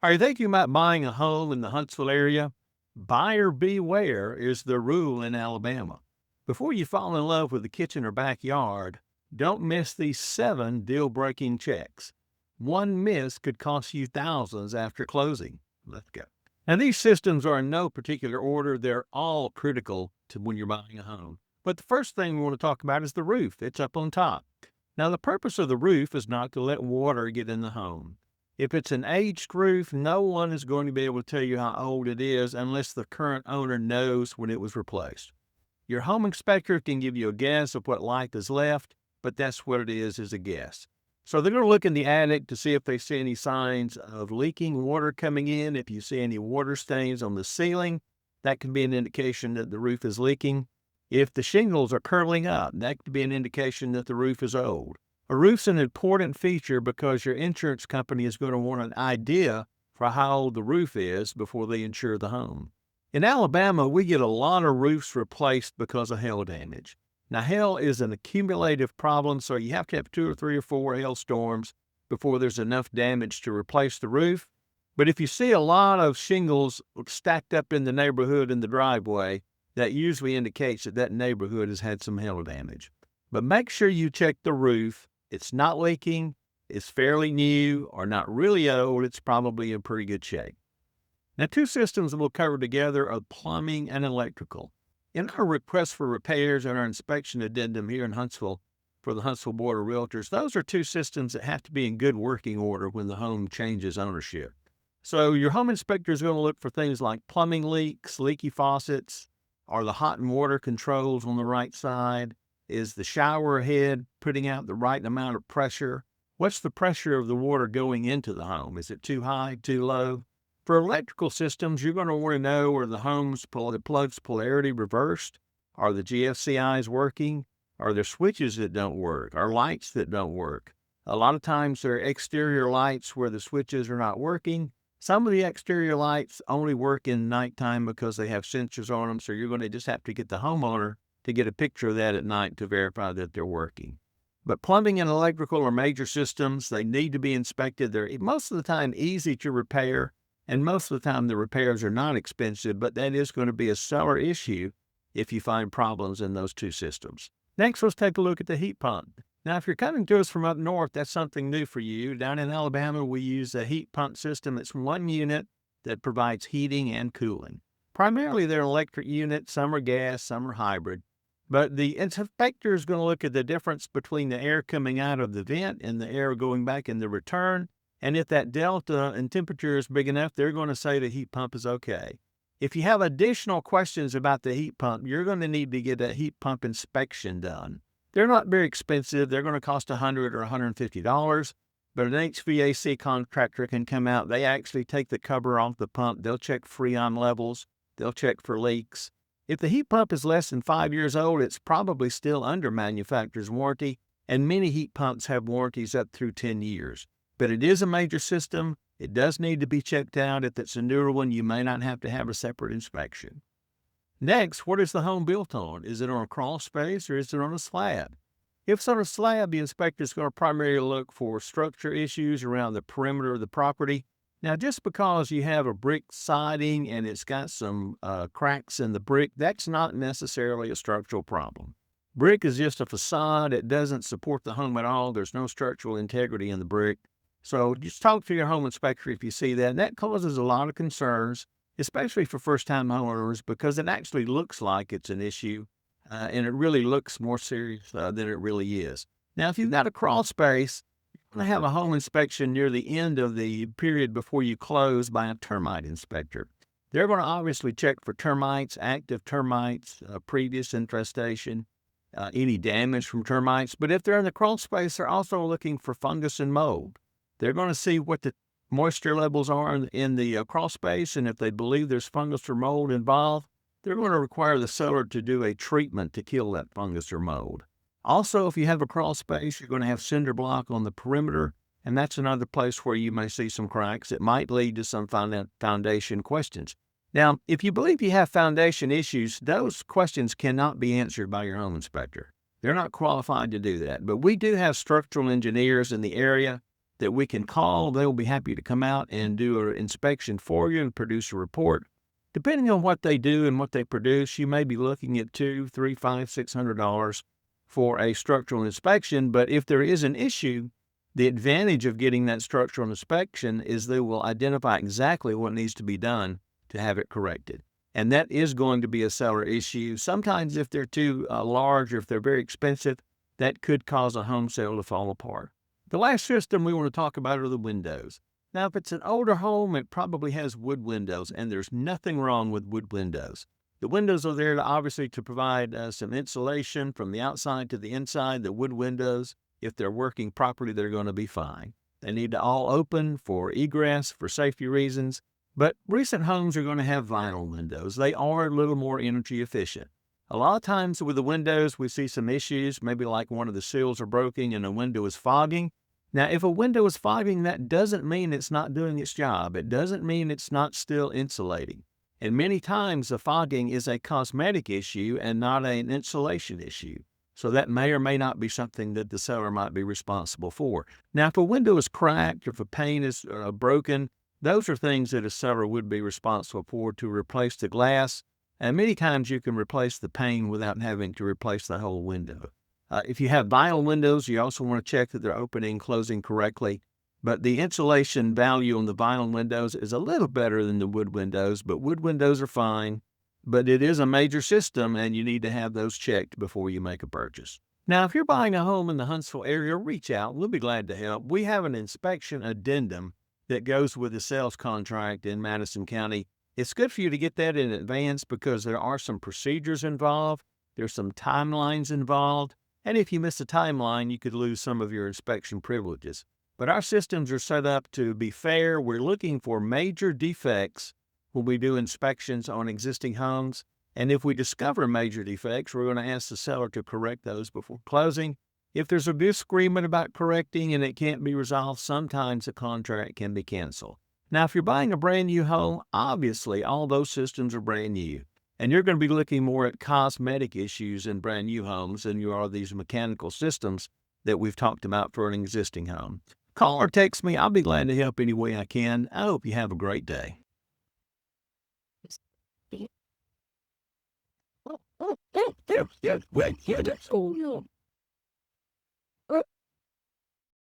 Are you thinking about buying a home in the Huntsville area? Buyer beware is the rule in Alabama. Before you fall in love with the kitchen or backyard, don't miss these 7 deal breaking checks. One miss could cost you thousands after closing. Let's go. And these systems are in no particular order. They're all critical to when you're buying a home. But the first thing we want to talk about is the roof. It's up on top. Now, the purpose of the roof is not to let water get in the home. If it's an aged roof, no one is going to be able to tell you how old it is unless the current owner knows when it was replaced. Your home inspector can give you a guess of what life is left, but that's what it is a guess. So they're going to look in the attic to see if they see any signs of leaking water coming in. If you see any water stains on the ceiling, that can be an indication that the roof is leaking. If the shingles are curling up, that could be an indication that the roof is old. A roof's an important feature because your insurance company is going to want an idea for how old the roof is before they insure the home. In Alabama, we get a lot of roofs replaced because of hail damage. Now, hail is an accumulative problem, so you have to have 2 or 3 or 4 hailstorms before there's enough damage to replace the roof. But if you see a lot of shingles stacked up in the neighborhood in the driveway, that usually indicates that that neighborhood has had some hail damage. But make sure you check the roof. It's not leaking, it's fairly new, or not really old. It's probably in pretty good shape. Now, 2 systems we'll cover together are plumbing and electrical. In our request for repairs and our inspection addendum here in Huntsville for the Huntsville Board of Realtors, those are 2 systems that have to be in good working order when the home changes ownership. So your home inspector is going to look for things like plumbing leaks, leaky faucets, are the hot and water controls on the right side? Is the shower head putting out the right amount of pressure? What's the pressure of the water going into the home? Is it too high, too low? For electrical systems, you're going to want to know, are the plugs polarity reversed? Are the GFCIs working? Are there switches that don't work? Are lights that don't work? A lot of times there are exterior lights where the switches are not working. Some of the exterior lights only work in nighttime because they have sensors on them, so you're going to just have to get the homeowner to get a picture of that at night to verify that they're working. But plumbing and electrical are major systems. They need to be inspected. They're most of the time easy to repair. And most of the time, the repairs are not expensive, but that is going to be a seller issue if you find problems in those 2 systems. Next, let's take a look at the heat pump. Now, if you're coming to us from up north, that's something new for you. Down in Alabama, we use a heat pump system. It's one unit that provides heating and cooling. Primarily, they're electric units. Some are gas, some are hybrid. But the inspector is going to look at the difference between the air coming out of the vent and the air going back in the return. And if that delta in temperature is big enough, they're going to say the heat pump is okay. If you have additional questions about the heat pump, you're going to need to get a heat pump inspection done. They're not very expensive. They're going to cost $100 or $150, but an HVAC contractor can come out. They actually take the cover off the pump. They'll check freon levels. They'll check for leaks. If the heat pump is less than 5 years old, it's probably still under manufacturer's warranty, and many heat pumps have warranties up through 10 years. But it is a major system. It does need to be checked out. If it's a newer one, you may not have to have a separate inspection. Next, what is the home built on? Is it on a crawl space or is it on a slab? If it's on a slab, the inspector is going to primarily look for structure issues around the perimeter of the property. Now, just because you have a brick siding and it's got some cracks in the brick, that's not necessarily a structural problem. Brick is just a facade. It doesn't support the home at all. There's no structural integrity in the brick. So just talk to your home inspector if you see that. And that causes a lot of concerns, especially for first-time homeowners, because it actually looks like it's an issue, and it really looks more serious than it really is. Now, if you've got a crawl space, you're going to have a home inspection near the end of the period before you close by a termite inspector. They're going to obviously check for termites, active termites, previous infestation, any damage from termites. But if they're in the crawl space, they're also looking for fungus and mold. They're going to see what the moisture levels are in the crawl space, and if they believe there's fungus or mold involved, they're going to require the seller to do a treatment to kill that fungus or mold. Also, if you have a crawl space, you're going to have cinder block on the perimeter, and that's another place where you may see some cracks. It might lead to some foundation questions. Now, if you believe you have foundation issues, those questions cannot be answered by your home inspector. They're not qualified to do that, but we do have structural engineers in the area that we can call. They'll be happy to come out and do an inspection for you and produce a report. Depending on what they do and what they produce, you may be looking at $200, $300, $500, $600 for a structural inspection. But if there is an issue, the advantage of getting that structural inspection is they will identify exactly what needs to be done to have it corrected. And that is going to be a seller issue. Sometimes if they're too large or if they're very expensive, that could cause a home sale to fall apart. The last system we want to talk about are the windows. Now, if it's an older home, it probably has wood windows, and there's nothing wrong with wood windows. The windows are there obviously to provide some insulation from the outside to the inside. The wood windows, if they're working properly, they're going to be fine. They need to all open for egress, for safety reasons. But recent homes are going to have vinyl windows. They are a little more energy efficient. A lot of times with the windows, we see some issues, maybe like one of the seals are broken and a window is fogging. Now, if a window is fogging, that doesn't mean it's not doing its job. It doesn't mean it's not still insulating. And many times the fogging is a cosmetic issue and not an insulation issue. So that may or may not be something that the seller might be responsible for. Now, if a window is cracked, if a pane is broken, those are things that a seller would be responsible for to replace the glass. And many times you can replace the pane without having to replace the whole window. If you have vinyl windows, you also want to check that they're opening and closing correctly. But the insulation value on the vinyl windows is a little better than the wood windows, but wood windows are fine. But it is a major system, and you need to have those checked before you make a purchase. Now, if you're buying a home in the Huntsville area, reach out. We'll be glad to help. We have an inspection addendum that goes with the sales contract in Madison County. It's good for you to get that in advance because there are some procedures involved. There's some timelines involved. And if you miss a timeline, you could lose some of your inspection privileges. But our systems are set up to be fair. We're looking for major defects when we do inspections on existing homes. And if we discover major defects, we're going to ask the seller to correct those before closing. If there's a disagreement about correcting and it can't be resolved, sometimes the contract can be canceled. Now, if you're buying a brand new home, obviously all those systems are brand new. And you're going to be looking more at cosmetic issues in brand new homes than you are these mechanical systems that we've talked about for an existing home. Call or text me. I'll be glad to help any way I can. I hope you have a great day.